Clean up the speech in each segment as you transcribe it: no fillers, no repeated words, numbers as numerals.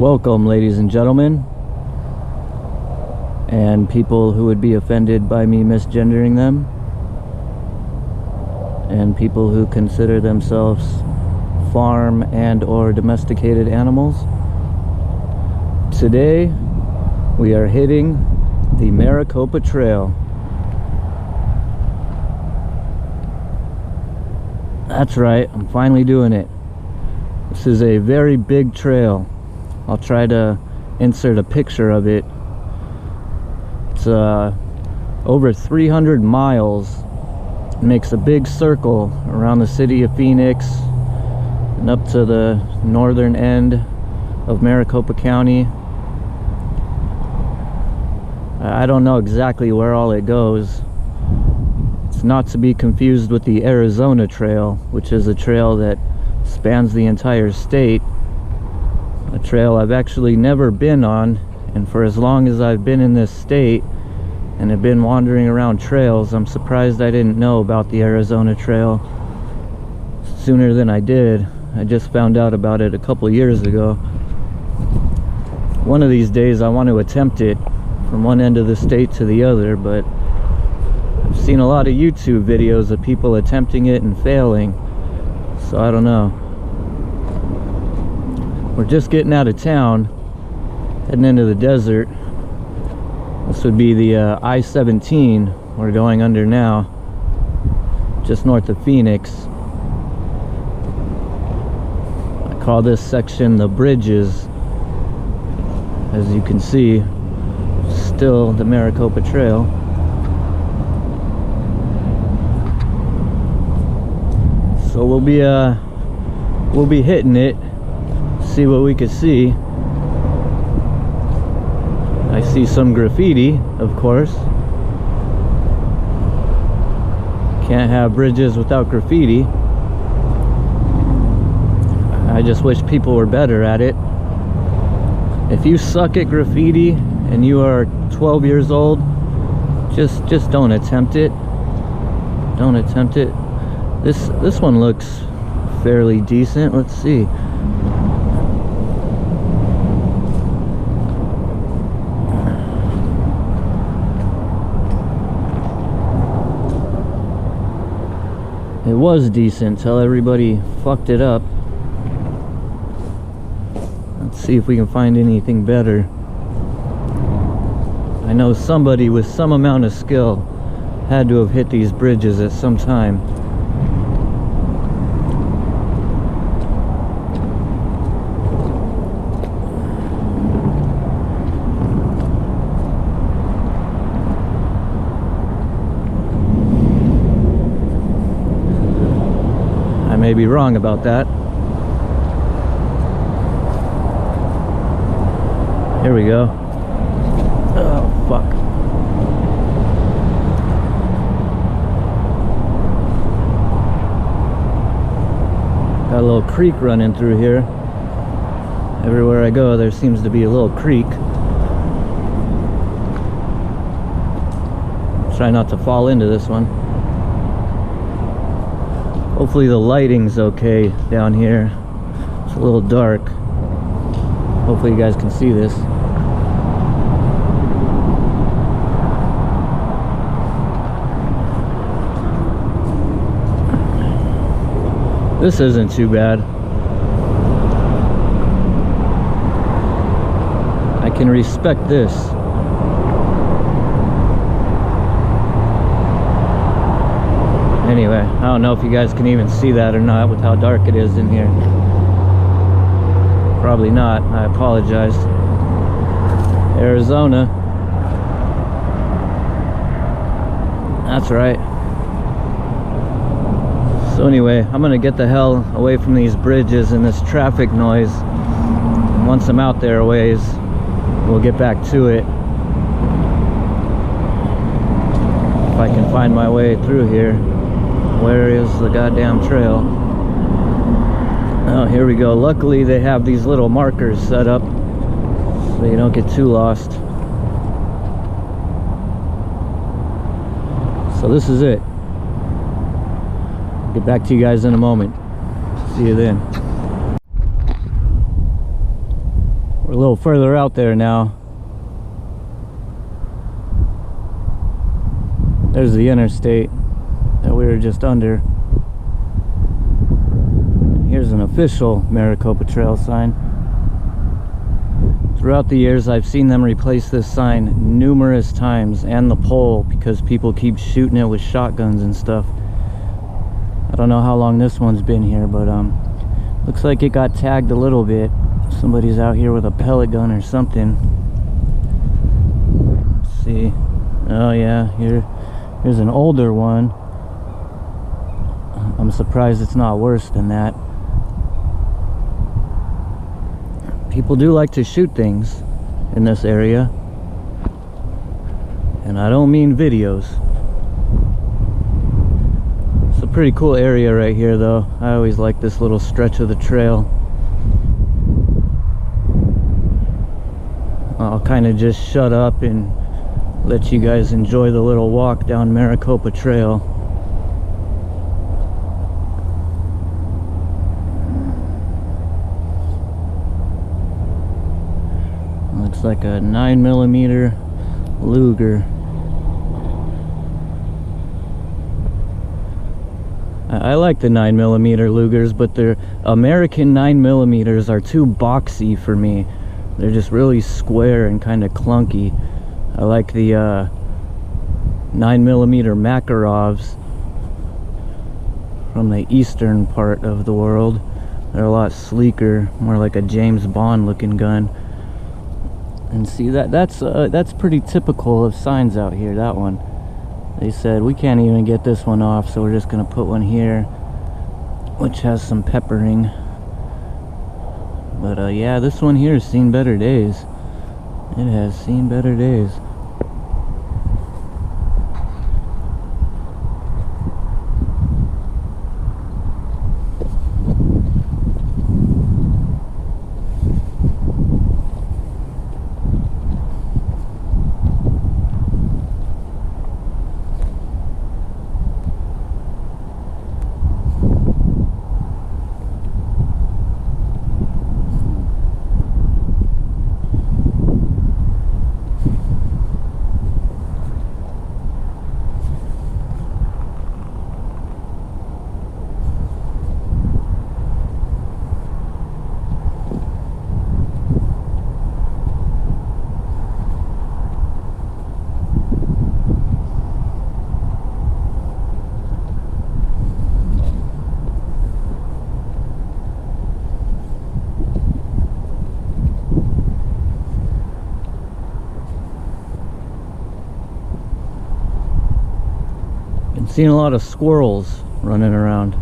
Welcome, ladies and gentlemen, and people who would be offended by me misgendering them, and people who consider themselves farm and or domesticated animals. Today we are hitting the Maricopa Trail. That's right, I'm finally doing it. This is a very big trail. I'll try to insert a picture of it. It's over 300 miles. It makes a big circle around the city of Phoenix and up to the northern end of Maricopa County. I don't know exactly where all it goes. It's not to be confused with the Arizona Trail, which is a trail that spans the entire state. A trail I've actually never been on, and for as long as I've been in this state and have been wandering around trails, I'm surprised I didn't know about the Arizona Trail sooner than I did. I just found out about it a couple years ago. One of these days I want to attempt it from one end of the state to the other, but I've seen a lot of YouTube videos of people attempting it and failing, so I don't know. We're just getting out of town, heading into the desert. This would be the I-17 we're going under now, just north of Phoenix. I call this section the Bridges. As you can see, still the Maricopa Trail. So we'll be hitting it, see what we could see. I see some graffiti, of course. Can't have bridges without graffiti. I just wish people were better at it. If you suck at graffiti and you are 12 years old, just don't attempt it. Don't attempt it. This one looks fairly decent. Let's see. It was decent till everybody fucked it up. Let's see if we can find anything better. I know somebody with some amount of skill had to have hit these bridges at some time. I may be wrong about that. Here we go. Oh, fuck. Got a little creek running through here. Everywhere I go, there seems to be a little creek. Try not to fall into this one. Hopefully the lighting's okay down here. It's a little dark. Hopefully you guys can see this. This isn't too bad. I can respect this. Anyway, I don't know if you guys can even see that or not with how dark it is in here. Probably not. I apologize. Arizona. That's right. So anyway, I'm gonna get the hell away from these bridges and this traffic noise. And once I'm out there a ways, we'll get back to it. If I can find my way through here. Where is the goddamn trail? Oh, here we go. Luckily they have these little markers set up so you don't get too lost. So this is it. Get back to you guys in a moment. See you then. We're a little further out there now. There's the interstate that we were just under. Here's an official Maricopa Trail sign. Throughout the years, I've seen them replace this sign numerous times, and the pole, because people keep shooting it with shotguns and stuff. I don't know how long this one's been here, but looks like it got tagged a little bit. Somebody's out here with a pellet gun or something. Let's see. Oh yeah, here's an older one. I'm surprised it's not worse than that. People do like to shoot things in this area, and I don't mean videos. It's a pretty cool area right here though. I always like this little stretch of the trail. I'll kind of just shut up and let you guys enjoy the little walk down Maricopa Trail. Looks like a 9mm Luger. I like the 9mm Lugers, but their American 9mm are too boxy for me. They're just really square and kind of clunky. I like the 9mm Makarovs from the eastern part of the world. They're a lot sleeker, more like a James Bond looking gun. And see, that's pretty typical of signs out here. That one, they said we can't even get this one off, so we're just gonna put one here which has some peppering. But yeah, this one here has seen better days. It has seen better days. Seen a lot of squirrels running around.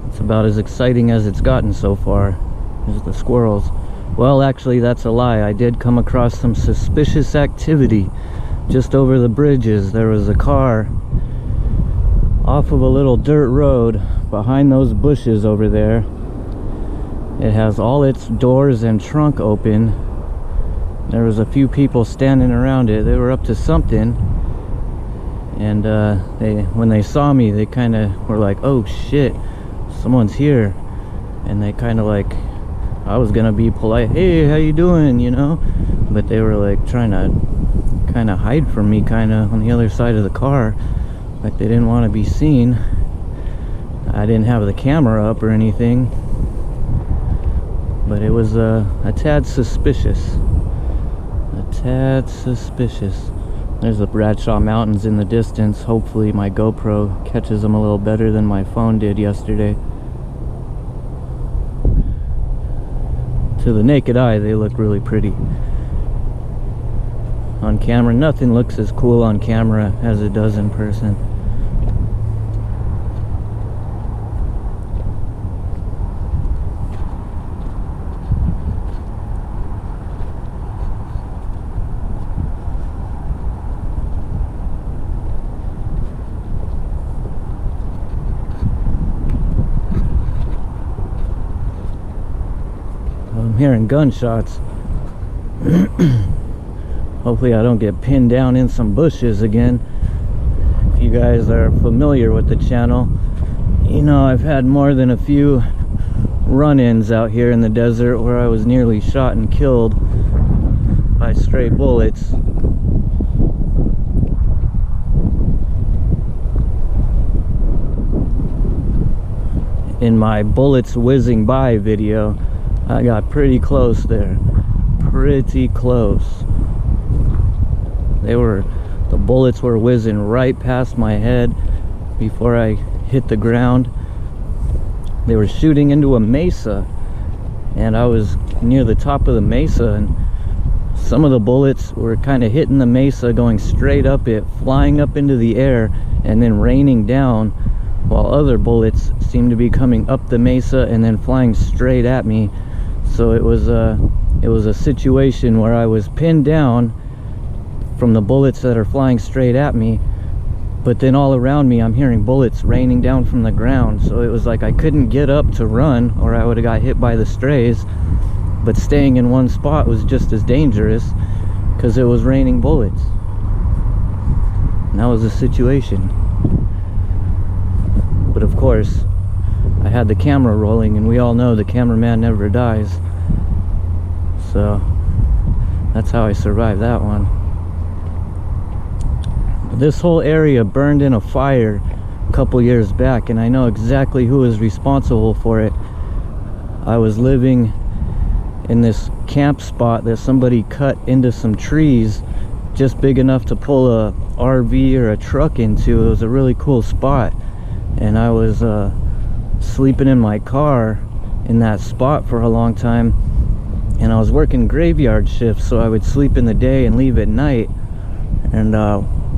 It's about as exciting as it's gotten so far, is the squirrels. Well, actually, that's a lie. I did come across some suspicious activity just over the bridges. There was a car off of a little dirt road behind those bushes over there. It has all its doors and trunk open. There was a few people standing around it. They were up to something, and when they saw me, they kind of were like, "Oh shit, someone's here." And they kind of like, I was gonna be polite, "Hey, how you doing?" you know, but they were like trying to kind of hide from me, kind of on the other side of the car, like they didn't want to be seen. I didn't have the camera up or anything, but it was a tad suspicious. A tad suspicious. There's the Bradshaw Mountains in the distance. Hopefully my GoPro catches them a little better than my phone did yesterday. To the naked eye, they look really pretty. On camera, nothing looks as cool on camera as it does in person. I'm hearing gunshots. Hopefully I don't get pinned down in some bushes again. If you guys are familiar with the channel, you know I've had more than a few run-ins out here in the desert where I was nearly shot and killed by stray bullets. In my bullets whizzing by video, I got pretty close there. Pretty close. The bullets were whizzing right past my head before I hit the ground. They were shooting into a mesa, and I was near the top of the mesa, and some of the bullets were kind of hitting the mesa, going straight up it, flying up into the air, and then raining down, while other bullets seemed to be coming up the mesa and then flying straight at me. So it was a situation where I was pinned down from the bullets that are flying straight at me, but then all around me I'm hearing bullets raining down from the ground. So it was like I couldn't get up to run, or I would have got hit by the strays. But staying in one spot was just as dangerous because it was raining bullets. And that was the situation. But of course, I had the camera rolling, and we all know the cameraman never dies. So that's how I survived that one. This whole area burned in a fire a couple years back, and I know exactly who was responsible for it. I was living in this camp spot that somebody cut into some trees just big enough to pull a RV or a truck into. It was a really cool spot, and I was sleeping in my car in that spot for a long time, and I was working graveyard shifts, so I would sleep in the day and leave at night. And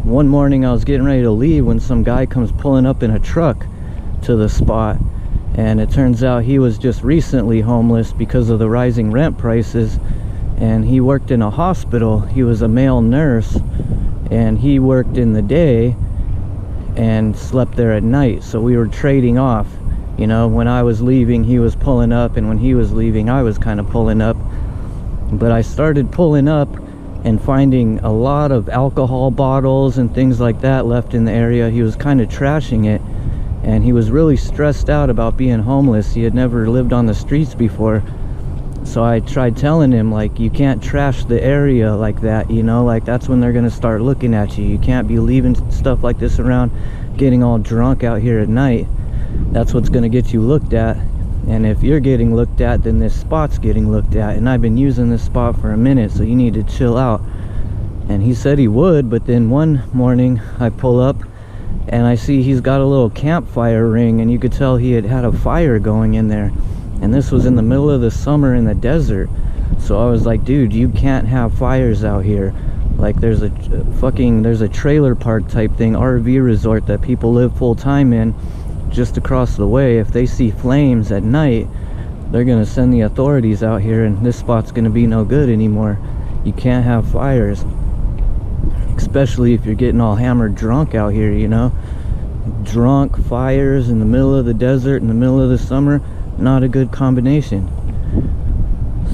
one morning I was getting ready to leave when some guy comes pulling up in a truck to the spot, and it turns out he was just recently homeless because of the rising rent prices, and he worked in a hospital. He was a male nurse, and he worked in the day and slept there at night. So we were trading off, you know, when I was leaving he was pulling up, and when he was leaving I was kind of pulling up. But I started pulling up and finding a lot of alcohol bottles and things like that left in the area. He was kind of trashing it, and he was really stressed out about being homeless. He had never lived on the streets before. So I tried telling him, like, you can't trash the area like that, you know, like that's when they're gonna start looking at you. You can't be leaving stuff like this around, getting all drunk out here at night. That's what's gonna get you looked at. And if you're getting looked at, then this spot's getting looked at, and I've been using this spot for a minute, so you need to chill out. And he said he would, but then one morning I pull up and I see he's got a little campfire ring, and you could tell he had a fire going in there. And this was in the middle of the summer in the desert. So I was like, dude, you can't have fires out here. Like, there's a trailer park type thing, RV resort that people live full time in just across the way. If they see flames at night, they're gonna send the authorities out here, and this spot's gonna be no good anymore. You can't have fires, especially if you're getting all hammered drunk out here, you know. Drunk, fires in the middle of the desert in the middle of the summer, not a good combination.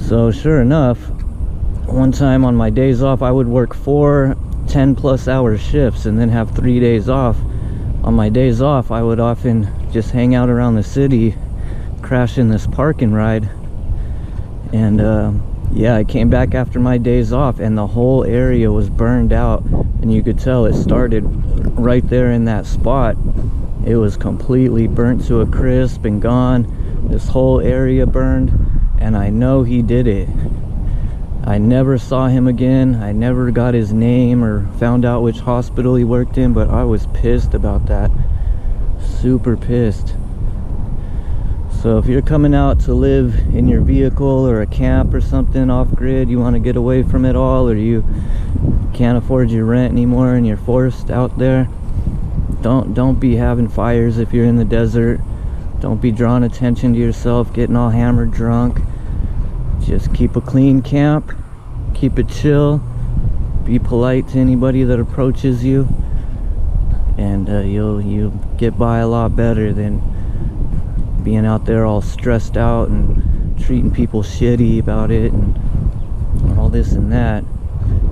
So sure enough, one time on my days off, I would work 4 10+ hour shifts and then have 3 days off. On my days off, I would often just hang out around the city, crash in this park and ride. And yeah, I came back after my days off, and the whole area was burned out, and you could tell it started right there in that spot. It was completely burnt to a crisp and gone. This whole area burned, and I know he did it. I never saw him again. I never got his name or found out which hospital he worked in, but I was pissed about that. Super pissed. So if you're coming out to live in your vehicle or a camp or something off-grid, you want to get away from it all, or you can't afford your rent anymore and you're forced out there, don't be having fires if you're in the desert. Don't be drawing attention to yourself, getting all hammered drunk. Just keep a clean camp, keep it chill, be polite to anybody that approaches you, and you'll get by a lot better than being out there all stressed out and treating people shitty about it and all this and that.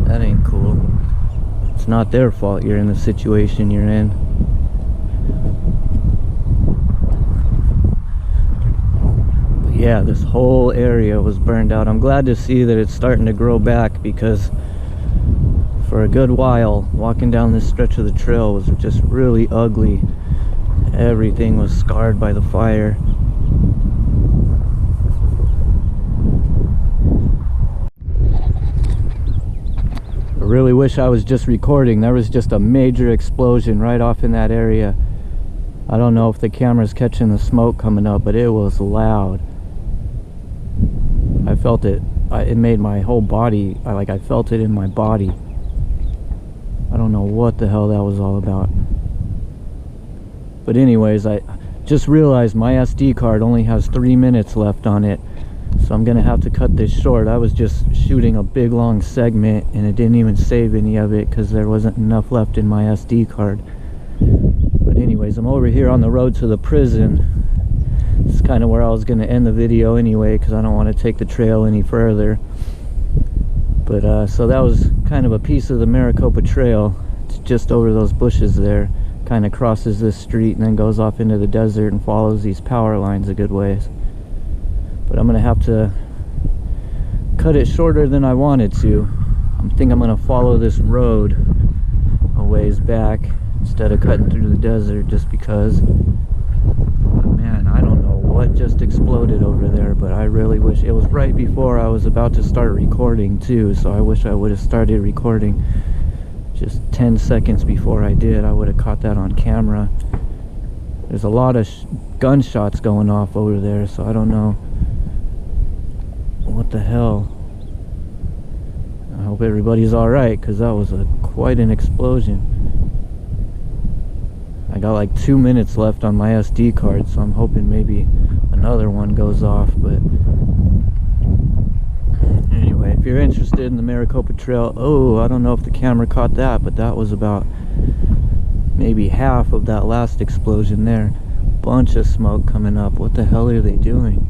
That ain't cool. It's not their fault you're in the situation you're in. yeah, this whole area was burned out. I'm glad to see that it's starting to grow back, because for a good while walking down this stretch of the trail was just really ugly. Everything was scarred by the fire. I really wish I was just recording. There was just a major explosion right off in that area. I don't know if the camera's catching the smoke coming up, but it was loud. I felt it. It made my whole body, I felt it in my body. I don't know what the hell that was all about. But anyways, I just realized my SD card only has 3 minutes left on it, so I'm gonna have to cut this short. I was just shooting a big long segment and it didn't even save any of it because there wasn't enough left in my SD card. But anyways, I'm over here on the road to the prison. This is kind of where I was gonna end the video anyway, because I don't want to take the trail any further. But so that was kind of a piece of the Maricopa Trail. It's just over those bushes there. Kind of crosses this street and then goes off into the desert and follows these power lines a good ways. But I'm gonna have to cut it shorter than I wanted to. I think I'm gonna follow this road a ways back instead of cutting through the desert, just because, man, I don't know what just exploded over there, but I really wish. It was right before I was about to start recording too, so I wish I would have started recording just 10 seconds before I did. I would have caught that on camera. There's a lot of gunshots going off over there, so I don't know what the hell. I hope everybody's alright, because that was quite an explosion. I got like 2 minutes left on my SD card, so I'm hoping maybe another one goes off. But anyway, if you're interested in the Maricopa Trail, oh, I don't know if the camera caught that, but that was about maybe half of that last explosion there. Bunch of smoke coming up. What the hell are they doing?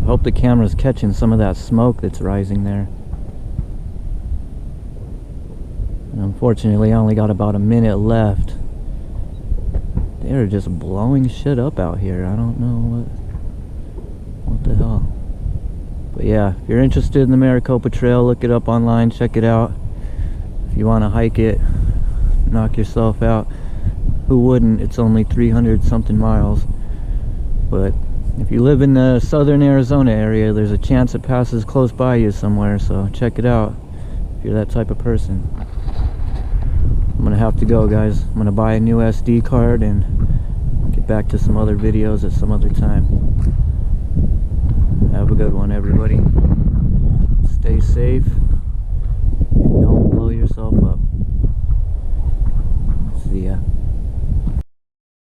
I hope the camera's catching some of that smoke that's rising there. And unfortunately, I only got about a minute left. They're just blowing shit up out here. I don't know what the hell. But yeah, if you're interested in the Maricopa Trail, look it up online, check it out. If you want to hike it, knock yourself out. Who wouldn't? It's only 300 something miles. But if you live in the southern Arizona area, there's a chance it passes close by you somewhere, so check it out if you're that type of person. I'm gonna have to go, guys. I'm gonna buy a new SD card and get back to some other videos at some other time. Have a good one, everybody. Stay safe.